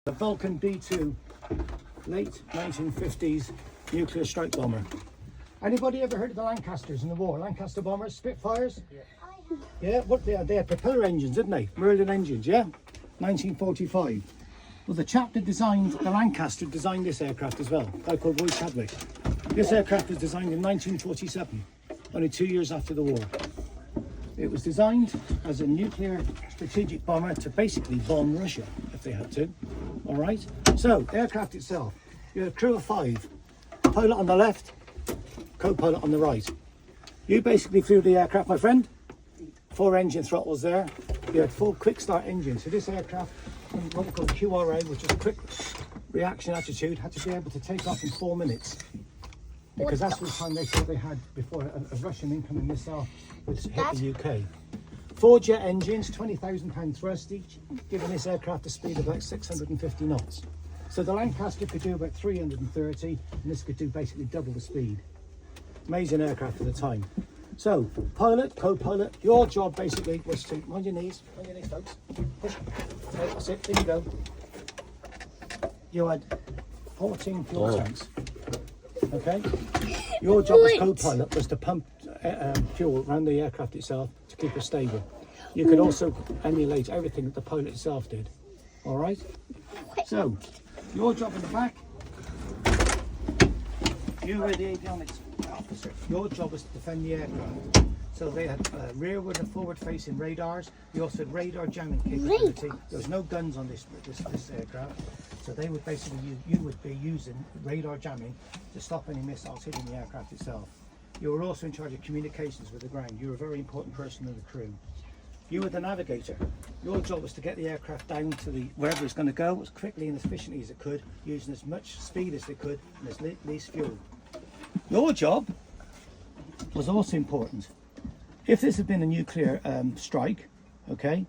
The Vulcan B2 late 1950s nuclear strike bomber. Anybody ever heard of the Lancasters in the war? Lancaster bombers, Spitfires? Yeah, what they had propeller engines, didn't they? Merlin engines, yeah? 1945. Well, the chap that designed the Lancaster designed this aircraft as well, a guy called Roy Chadwick. This aircraft was designed in 1947, only 2 years after the war. It was designed as a nuclear strategic bomber to basically bomb Russia if they had to. All right. So the aircraft itself, you had a crew of 5, pilot on the left, co-pilot on the right. You basically flew the aircraft, my friend. 4 engine throttles there. You had 4 quick start engines. So this aircraft, what we call QRA, which is quick reaction attitude, had to be able to take off in 4 minutes. Because that's the time they thought they had before a Russian incoming missile would hit the UK. 4 jet engines, 20,000 pound thrust each, giving this aircraft a speed of about 650 knots. So the Lancaster could do about 330, and this could do basically double the speed. Amazing aircraft at the time. So, pilot, co-pilot, your job basically was to, mind your knees folks, push, okay, that's it, there you go. You had 14 fuel tanks. Okay, your job as co-pilot was to pump fuel around the aircraft itself to keep it stable. You could also emulate everything that the pilot itself did. All right. So, your job in the back, you were the avionics officer. Your job was to defend the aircraft. So they had rearward and forward-facing radars. You also had radar jamming capability. There was no guns on this aircraft. So they would basically, you would be using radar jamming to stop any missiles hitting the aircraft itself. You were also in charge of communications with the ground. You were a very important person in the crew. You were the navigator. Your job was to get the aircraft down to wherever it's going to go as quickly and as efficiently as it could, using as much speed as it could and as least fuel. Your job was also important. If this had been a nuclear strike, okay,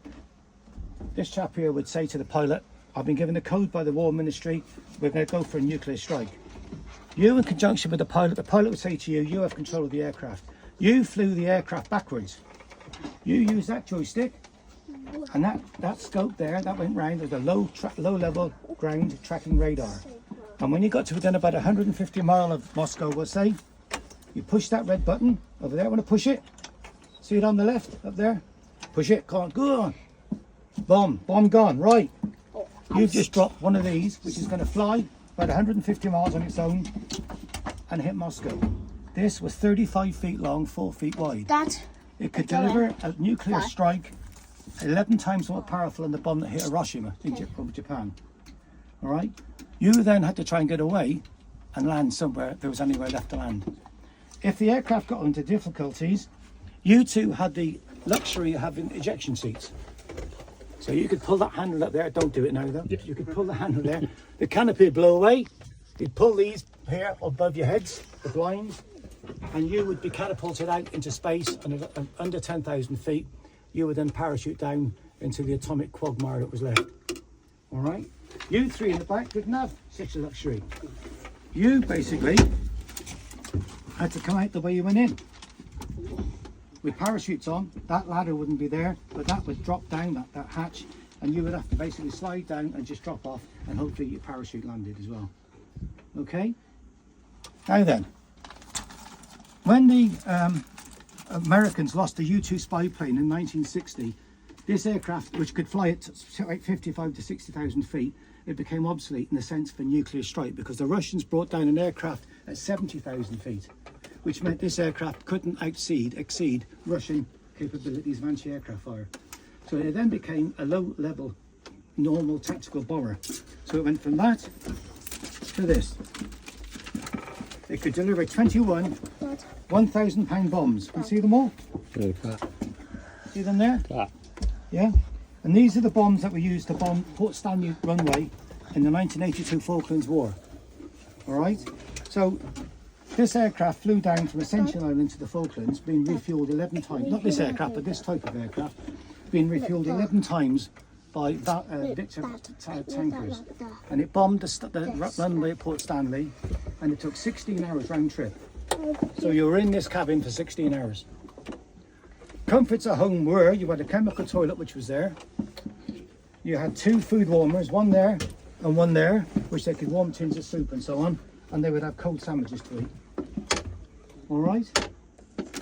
this chap here would say to the pilot, I've been given a code by the War Ministry, we're going to go for a nuclear strike. You, in conjunction with the pilot would say to you, you have control of the aircraft. You flew the aircraft backwards. You used that joystick, and that scope there, that went round with a low level ground tracking radar. And when you got to within about 150 miles of Moscow, we'll say, you push that red button over there. I want to push it. See it on the left, up there? Push it, go on. Bomb gone, right. You've just dropped one of these, which is going to fly about 150 miles on its own and hit Moscow. This was 35 feet long, 4 feet wide. It could deliver a nuclear strike 11 times more powerful than the bomb that hit Hiroshima in Japan. All right? You then had to try and get away and land somewhere if there was anywhere left to land. If the aircraft got into difficulties, you two had the luxury of having ejection seats. So you could pull that handle up there. Don't do it now though. Yeah. You could pull the handle there. The canopy would blow away. You'd pull these here above your heads, the blinds, and you would be catapulted out into space. And under 10,000 feet, you would then parachute down into the atomic quagmire that was left. All right. You 3 in the back didn't have such a luxury. You basically had to come out the way you went in. With parachutes on, that ladder wouldn't be there, but that would drop down that hatch, and you would have to basically slide down and just drop off, and hopefully your parachute landed as well. Okay? Now then, when the Americans lost the U-2 spy plane in 1960, this aircraft, which could fly at 55 to 60,000 feet, it became obsolete in the sense of a nuclear strike because the Russians brought down an aircraft at 70,000 feet. Which meant this aircraft couldn't exceed Russian capabilities of anti-aircraft fire. So it then became a low-level, normal tactical bomber. So it went from that to this. It could deliver 21 1,000-pound bombs. Can you see them all? See them there? Yeah. And these are the bombs that were used to bomb Port Stanley runway in the 1982 Falklands War. All right. So this aircraft flew down from Ascension Island to the Falklands, being refueled 11 times. Not this aircraft, but this type of aircraft, being refueled 11 times by Victor tankers. And it bombed the runway at Port Stanley, and it took 16 hours round trip. So you were in this cabin for 16 hours. Comforts at home were, you had a chemical toilet, which was there. You had 2 food warmers, one there and one there, which they could warm tins of soup and so on, and they would have cold sandwiches to eat. All right.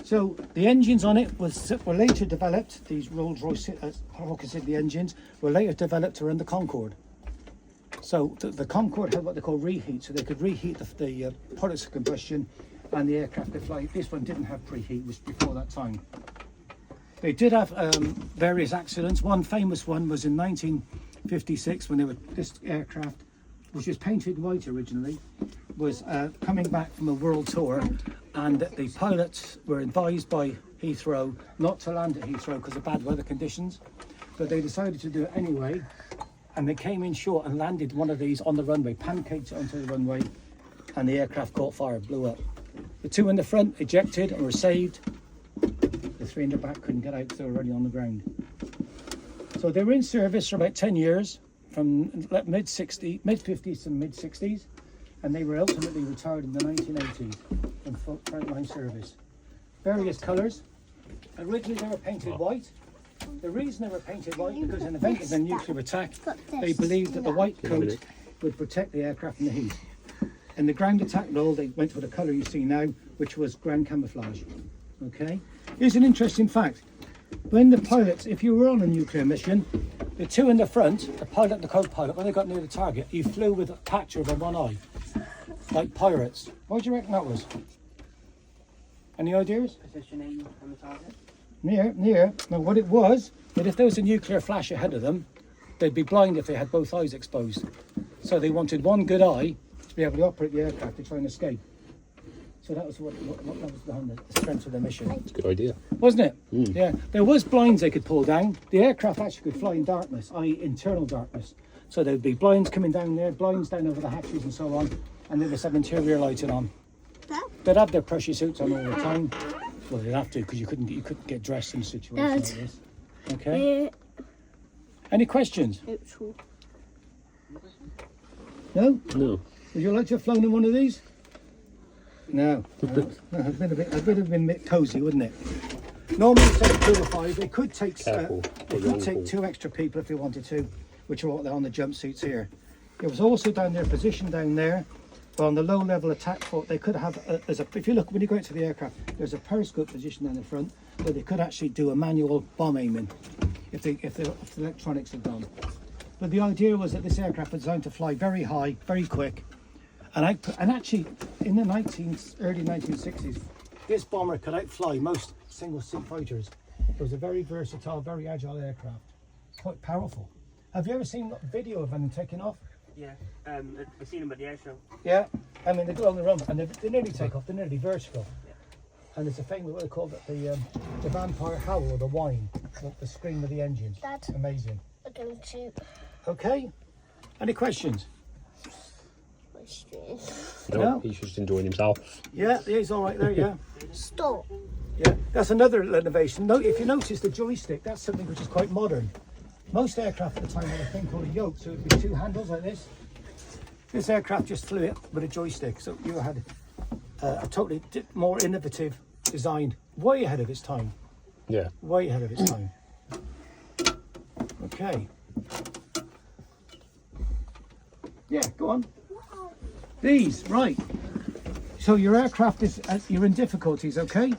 So the engines on it were later developed. These Rolls-Royce Hawker Siddeley engines were later developed around the Concorde. So the Concorde had what they call reheat, so they could reheat the products of combustion, and the aircraft could fly. This one didn't have preheat; it was before that time. They did have various accidents. One famous one was in 1956 when this aircraft, which was painted white originally, was coming back from a world tour, and the pilots were advised by Heathrow not to land at Heathrow because of bad weather conditions, but they decided to do it anyway, and they came in short and landed one of these on the runway, pancaked it onto the runway, and the aircraft caught fire, blew up. The two in the front ejected and were saved. The three in the back couldn't get out because they were already on the ground. So they were in service for about 10 years, from mid-50s to mid-60s, and they were ultimately retired in the 1980s from frontline service. Various colours. Originally they were painted white. The reason they were painted white because in the event of a nuclear attack, they believed that the white coat would protect the aircraft from the heat. In the ground attack role, they went for the colour you see now, which was ground camouflage. Okay. Here's an interesting fact. When the pilots, if you were on a nuclear mission, the two in the front, the pilot and the co-pilot, when they got near the target, you flew with a patch over one eye, like pirates. What do you reckon that was? Any ideas? Positioning on the target. Near. Now what it was, that if there was a nuclear flash ahead of them, they'd be blind if they had both eyes exposed. So they wanted one good eye to be able to operate the aircraft to try and escape. So that was what was behind the strength of the mission. It's a good idea. Wasn't it? Mm. Yeah. There was blinds they could pull down. The aircraft actually could fly in darkness, i.e. internal darkness. So there'd be blinds coming down there, blinds down over the hatches and so on, and they'd just have interior lighting on. They'd have their pressure suits on all the time. Well, they'd have to because you couldn't get dressed in a situation like this. Okay. Any questions? No? No. Would you like to have flown in one of these? No. It'd been a bit cosy, wouldn't it? Normally it's take 2 or 5. They could take two extra people if they wanted to, which are what they're on the jump seats here. It was also down there, positioned down there, but on the low level attack fort, they could have, if you look, when you go into the aircraft, there's a periscope position down the front, where they could actually do a manual bomb aiming, if the electronics had gone. But the idea was that this aircraft was designed to fly very high, very quick, and actually, in the early 1960s, this bomber could outfly most single-seat fighters. It was a very versatile, very agile aircraft, quite powerful. Have you ever seen a video of them taking off? Yeah, I've seen them at the air show. Yeah, I mean they go on the run and they nearly take off. They're nearly vertical. Yeah. And it's a famous what they call it the vampire howl or the whine, the scream of the engine. Dad, amazing. I'm going to. Okay. Any questions? No, he's just enjoying himself. Yeah, he's all right there. Yeah. Stop. Yeah, that's another innovation. No, if you notice the joystick, that's something which is quite modern. Most aircraft at the time had a thing called a yoke, so it would be 2 handles like this. This aircraft just flew it with a joystick, so you had a totally more innovative design, way ahead of its time. Yeah. Way ahead of its time. Okay. Yeah, go on. These, right. So your aircraft is, you're in difficulties, okay?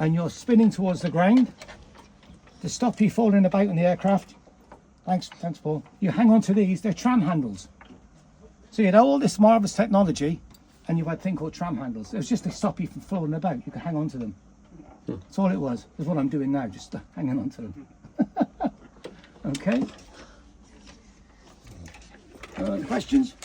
And you're spinning towards the ground. To stop you falling about in the aircraft, thanks Paul. You hang on to these, they're tram handles. So you had all this marvellous technology, and you had a thing called tram handles. It was just to stop you from falling about. You could hang on to them. That's all it was. That's what I'm doing now, just hanging on to them. Okay? Questions?